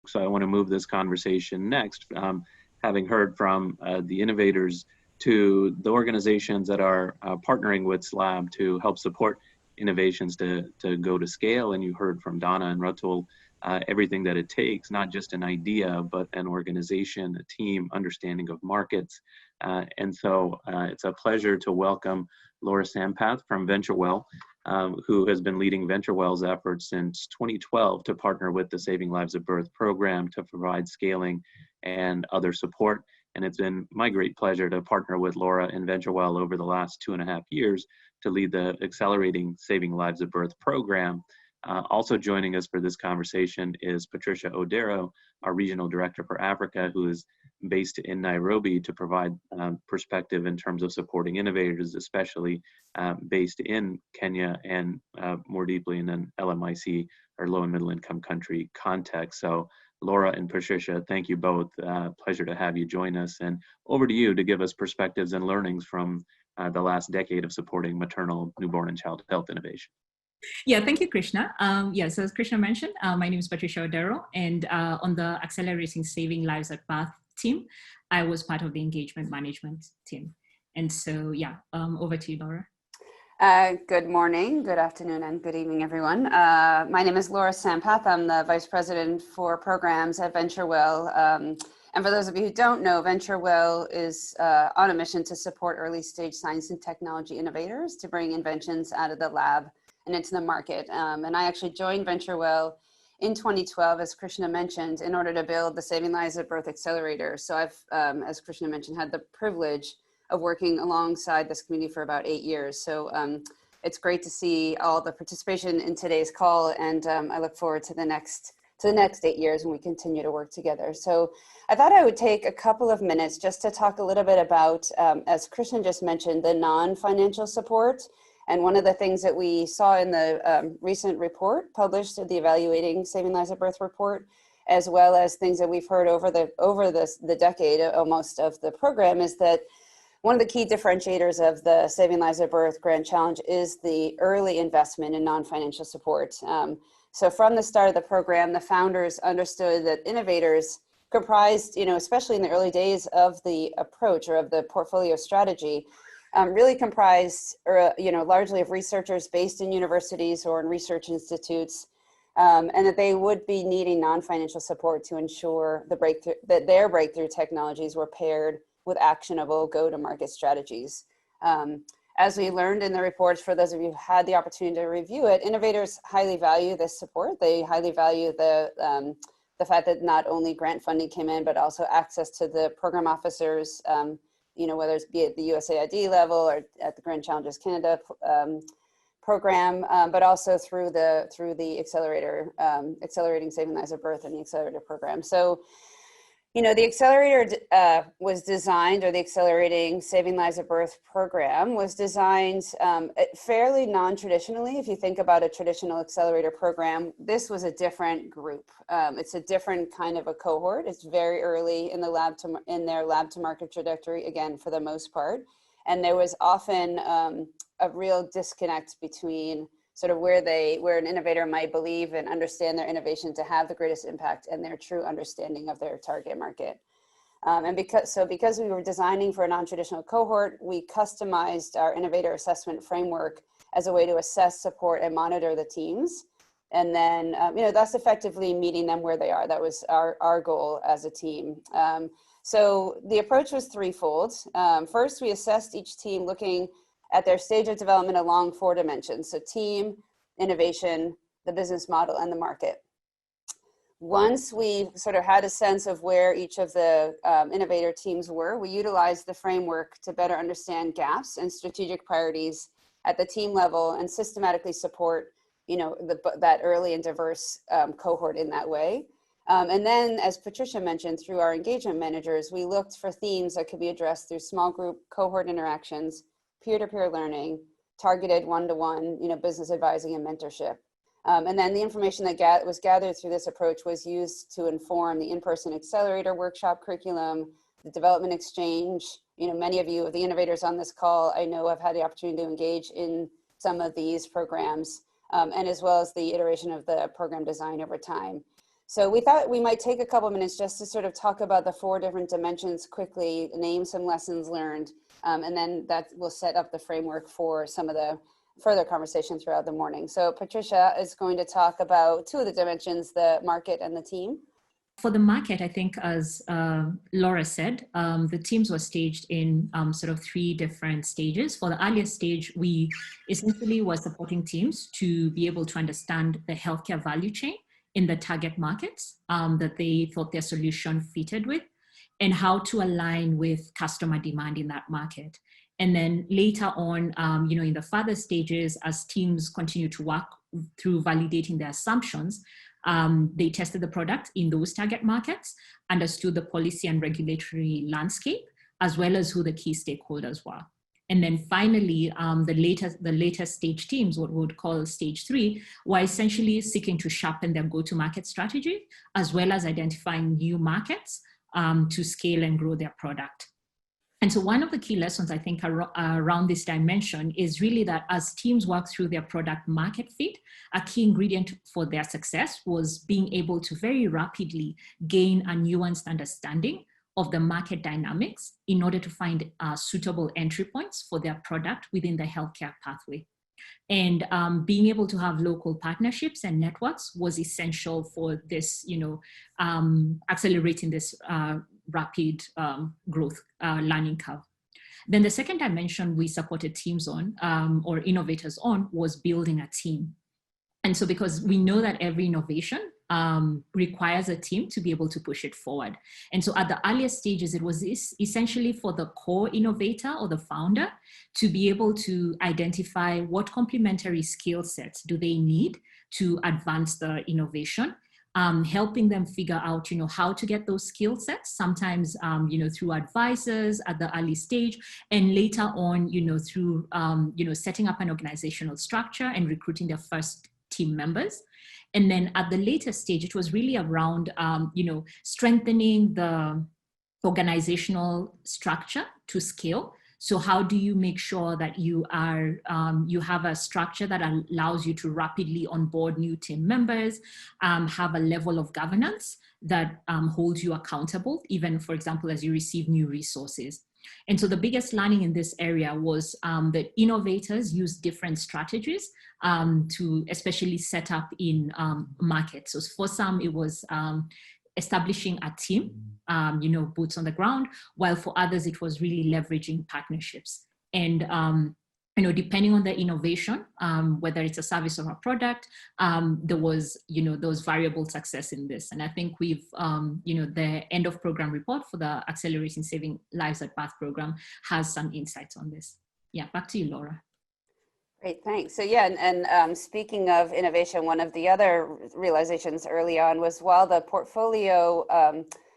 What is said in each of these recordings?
So I want to move this conversation next, having heard from the innovators to the organizations that are partnering with SLAB to help support innovations to go to scale. And you heard from Donna and Ratul everything that it takes, not just an idea, but an organization, a team, understanding of markets. And so it's a pleasure to welcome Laura Sampath from VentureWell, who has been leading VentureWell's efforts since 2012 to partner with the Saving Lives at Birth program to provide scaling and other support. And it's been my great pleasure to partner with Laura and VentureWell over the last 2.5 years to lead the Accelerating Saving Lives at Birth program. Also joining us for this conversation is Patricia Odero, our Regional Director for Africa, who is based in Nairobi to provide perspective in terms of supporting innovators, especially based in Kenya and more deeply in an LMIC or low and middle income country context. So Laura and Patricia, thank you both. Pleasure to have you join us. And over to you to give us perspectives and learnings from the last decade of supporting maternal, newborn, and child health innovation. Yeah, thank you, Krishna. So as Krishna mentioned, my name is Patricia Odero, and on the Accelerating Saving Lives at Birth team, I was part of the engagement management team. And so, over to you, Laura. Good morning, good afternoon, and good evening, everyone. My name is Laura Sampath. I'm the Vice President for Programs at VentureWell. And for those of you who don't know, VentureWell is on a mission to support early stage science and technology innovators to bring inventions out of the lab and into the market. And I actually joined VentureWell in 2012, as Krishna mentioned, in order to build the Saving Lives at Birth Accelerator. So I've, as Krishna mentioned, had the privilege of working alongside this community for about 8 years. So it's great to see all the participation in today's call, and I look forward to the next 8 years when we continue to work together. So I thought I would take a couple of minutes just to talk a little bit about, as Krishna just mentioned, the non-financial support. And one of the things that we saw in the recent report published, the Evaluating Saving Lives at Birth report, as well as things that we've heard over the decade almost of the program, is that one of the key differentiators of the Saving Lives at Birth Grand Challenge is the early investment in non-financial support. So from the start of the program, the founders understood that innovators comprised, especially in the early days of the approach or of the portfolio strategy, really comprised, largely of researchers based in universities or in research institutes, and that they would be needing non-financial support to ensure that their breakthrough technologies were paired with actionable go-to-market strategies. As we learned in the reports, for those of you who had the opportunity to review it, innovators highly value this support. They highly value the fact that not only grant funding came in, but also access to the program officers, whether it's be at the USAID level or at the Grand Challenges Canada program, but also through the accelerator, Accelerating Saving Lives at Birth and the accelerator program. So, the accelerator was designed, or the Accelerating Saving Lives at Birth program was designed fairly non-traditionally. If you think about a traditional accelerator program, this was a different group. It's a different kind of a cohort. It's very early in their lab to market trajectory, again, for the most part. And there was often a real disconnect between sort of where an innovator might believe and understand their innovation to have the greatest impact and their true understanding of their target market. And because we were designing for a non-traditional cohort, we customized our innovator assessment framework as a way to assess, support, and monitor the teams. And then, thus effectively meeting them where they are. That was our goal as a team. So the approach was threefold. First, we assessed each team looking at their stage of development along 4 dimensions. So team, innovation, the business model, and the market. Once we sort of had a sense of where each of the innovator teams were, we utilized the framework to better understand gaps and strategic priorities at the team level and systematically support, that early and diverse cohort in that way. And then, as Patricia mentioned, through our engagement managers, we looked for themes that could be addressed through small group cohort interactions, peer-to-peer learning, targeted one-to-one, business advising and mentorship. And then the information that was gathered through this approach was used to inform the in-person accelerator workshop curriculum, the development exchange. Many of you, the innovators on this call, I know have had the opportunity to engage in some of these programs, and as well as the iteration of the program design over time. So we thought we might take a couple minutes just to sort of talk about the 4 different dimensions quickly, name some lessons learned, and then that will set up the framework for some of the further conversation throughout the morning. So Patricia is going to talk about 2 of the dimensions, the market and the team. For the market, I think, as Laura said, the teams were staged in sort of 3 different stages. For the earliest stage, we essentially were supporting teams to be able to understand the healthcare value chain in the target markets that they thought their solution fitted with, and how to align with customer demand in that market. And then later on, in the further stages, as teams continue to work through validating their assumptions, they tested the product in those target markets, understood the policy and regulatory landscape, as well as who the key stakeholders were. And then finally, the later stage teams, what we would call stage 3, were essentially seeking to sharpen their go-to-market strategy, as well as identifying new markets to scale and grow their product. And so one of the key lessons, I think, around this dimension is really that as teams work through their product market fit, a key ingredient for their success was being able to very rapidly gain a nuanced understanding of the market dynamics in order to find suitable entry points for their product within the healthcare pathway. And being able to have local partnerships and networks was essential for this, accelerating this rapid growth learning curve. Then the second dimension we supported teams on, or innovators on, was building a team. And so because we know that every innovation requires a team to be able to push it forward. And so at the earliest stages, it was essentially for the core innovator or the founder to be able to identify what complementary skill sets do they need to advance the innovation, helping them figure out, how to get those skill sets, sometimes, through advisors at the early stage, and later on, through, setting up an organizational structure and recruiting their first team members. And then at the later stage, it was really around, strengthening the organizational structure to scale. So how do you make sure that you have a structure that allows you to rapidly onboard new team members, have a level of governance that holds you accountable, even, for example, as you receive new resources. And so the biggest learning in this area was that innovators use different strategies to especially set up in markets. So for some, it was establishing a team, boots on the ground, while for others, it was really leveraging partnerships. And depending on the innovation, whether it's a service or a product, there was variable success in this. And I think we've, the end of program report for the Accelerating Saving Lives at Birth program has some insights on this. Yeah, back to you, Laura. Great, thanks. So yeah, and speaking of innovation, one of the other realizations early on was while the portfolio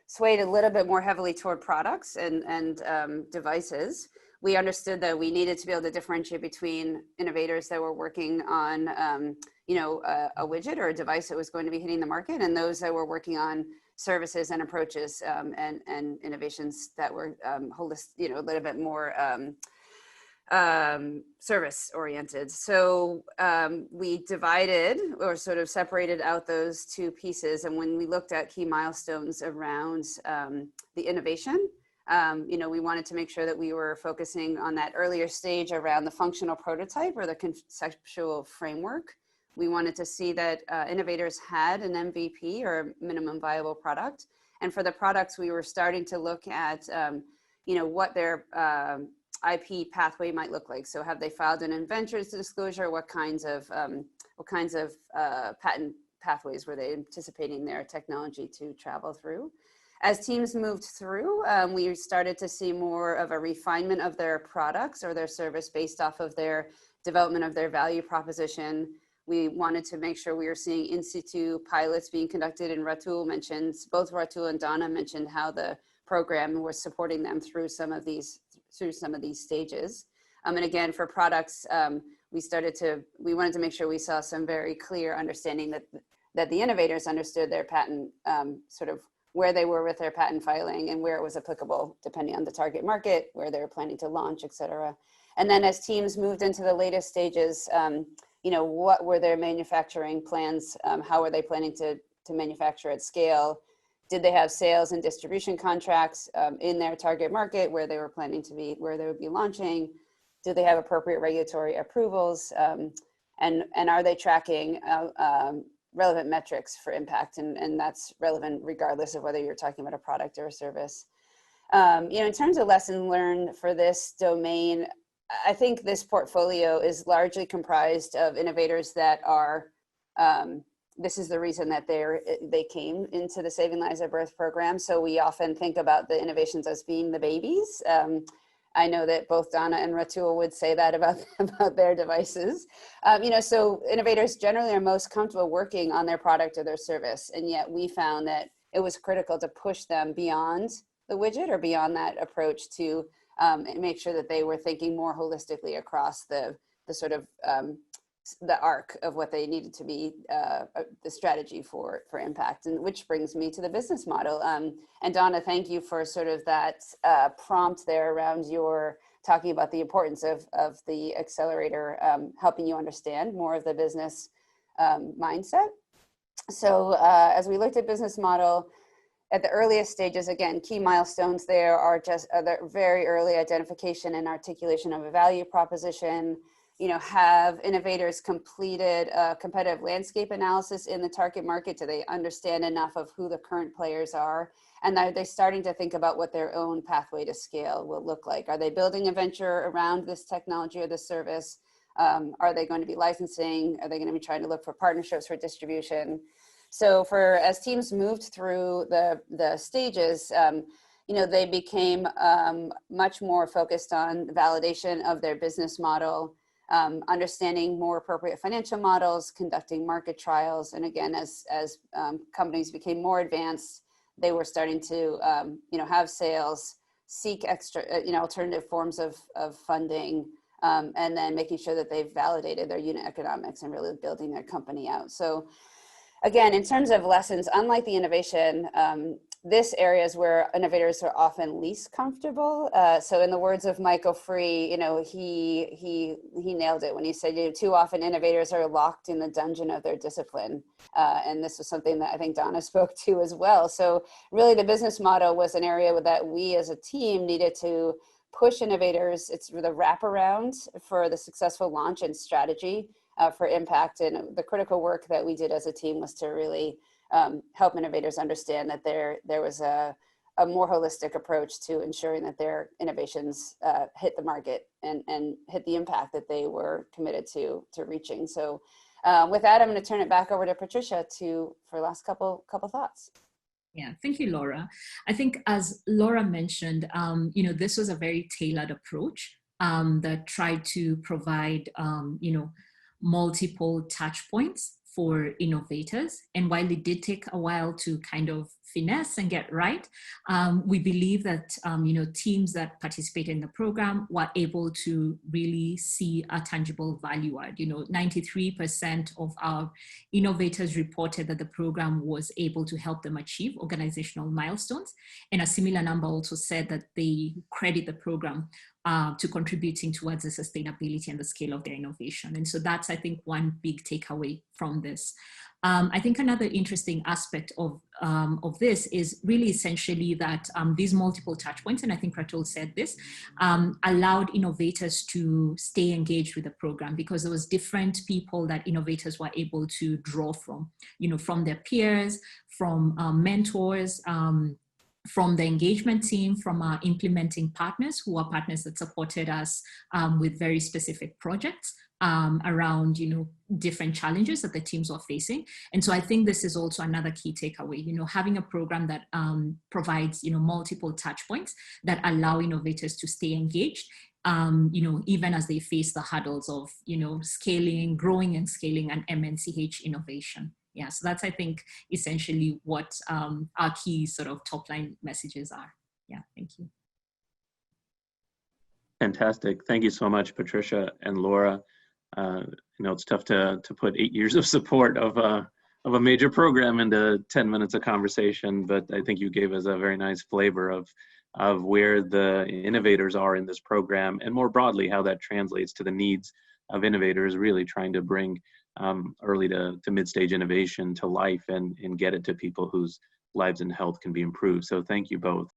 swayed a little bit more heavily toward products and devices, we understood that we needed to be able to differentiate between innovators that were working on, a widget or a device that was going to be hitting the market, and those that were working on services and approaches and innovations that were holistic, a little bit more service oriented. So we divided or sort of separated out those 2 pieces. And when we looked at key milestones around the innovation, we wanted to make sure that we were focusing on that earlier stage around the functional prototype or the conceptual framework. We wanted to see that innovators had an MVP or minimum viable product. And for the products, we were starting to look at, what their IP pathway might look like. So have they filed an inventor's disclosure? What kinds of patent pathways were they anticipating their technology to travel through? As teams moved through, we started to see more of a refinement of their products or their service based off of their development of their value proposition. We wanted to make sure we were seeing in situ pilots being conducted, and both Ratul and Donna mentioned how the program was supporting them through some of these stages. And again, for products, we wanted to make sure we saw some very clear understanding that the innovators understood their patent, sort of where they were with their patent filing and where it was applicable, depending on the target market, where they were planning to launch, et cetera. And then as teams moved into the latest stages, what were their manufacturing plans? How were they planning to to manufacture at scale? Did they have sales and distribution contracts in their target market where they were planning to be, where they would be launching? Do they have appropriate regulatory approvals? And are they tracking relevant metrics for impact? And that's relevant regardless of whether you're talking about a product or a service. In terms of lesson learned for this domain, I think this portfolio is largely comprised of innovators that are, this is the reason that they came into the Saving Lives at Birth program. So we often think about the innovations as being the babies. I know that both Donna and Ratul would say that about their devices. So innovators generally are most comfortable working on their product or their service. And yet we found that it was critical to push them beyond the widget or beyond that approach to make sure that they were thinking more holistically across the sort of the arc of what they needed to be the strategy for impact, and which brings me to the business model. And Donna, thank you for sort of that prompt there around your talking about the importance of the accelerator helping you understand more of the business mindset. So as we looked at business model, at the earliest stages, again, key milestones there are just the very early identification and articulation of a value proposition. Have innovators completed a competitive landscape analysis in the target market? Do they understand enough of who the current players are? And are they starting to think about what their own pathway to scale will look like? Are they building a venture around this technology or this service? Are they going to be licensing? Are they going to be trying to look for partnerships for distribution? So as teams moved through the stages, they became much more focused on validation of their business model, understanding more appropriate financial models, conducting market trials. And again, as companies became more advanced, they were starting to have sales, seek extra, alternative forms of funding, and then making sure that they've validated their unit economics and really building their company out. So again, in terms of lessons, unlike the innovation, this area is where innovators are often least comfortable. So in the words of Michael Free, he nailed it when he said, too often innovators are locked in the dungeon of their discipline. And this was something that I think Donna spoke to as well. So really the business model was an area that we as a team needed to push innovators. It's the wraparound for the successful launch and strategy for impact. And the critical work that we did as a team was to really help innovators understand that there was a more holistic approach to ensuring that their innovations hit the market and hit the impact that they were committed to reaching. So with that, I'm going to turn it back over to Patricia for last couple thoughts. Yeah, thank you, Laura. I think as Laura mentioned, this was a very tailored approach that tried to provide, multiple touch points for innovators. And while it did take a while to kind of finesse and get right, we believe that teams that participate in the program were able to really see a tangible value add. 93% of our innovators reported that the program was able to help them achieve organizational milestones, and a similar number also said that they credit the program to contributing towards the sustainability and the scale of their innovation. And so that's, I think, one big takeaway from this. I think another interesting aspect of this is really essentially that these multiple touch points, and I think Ratul said this, allowed innovators to stay engaged with the program, because there was different people that innovators were able to draw from, from their peers, from mentors, from the engagement team, from our implementing partners, who are partners that supported us with very specific projects around, different challenges that the teams were facing. And so I think this is also another key takeaway, having a program that provides, multiple touch points that allow innovators to stay engaged, even as they face the hurdles of, growing and scaling an MNCH innovation. Yeah, so that's, I think, essentially what our key sort of top line messages are. Yeah, thank you. Fantastic. Thank you so much, Patricia and Laura. It's tough to put 8 years of support of a major program into 10 minutes of conversation, but I think you gave us a very nice flavor of where the innovators are in this program, and more broadly, how that translates to the needs of innovators really trying to bring early to mid-stage innovation to life and get it to people whose lives and health can be improved. So thank you both.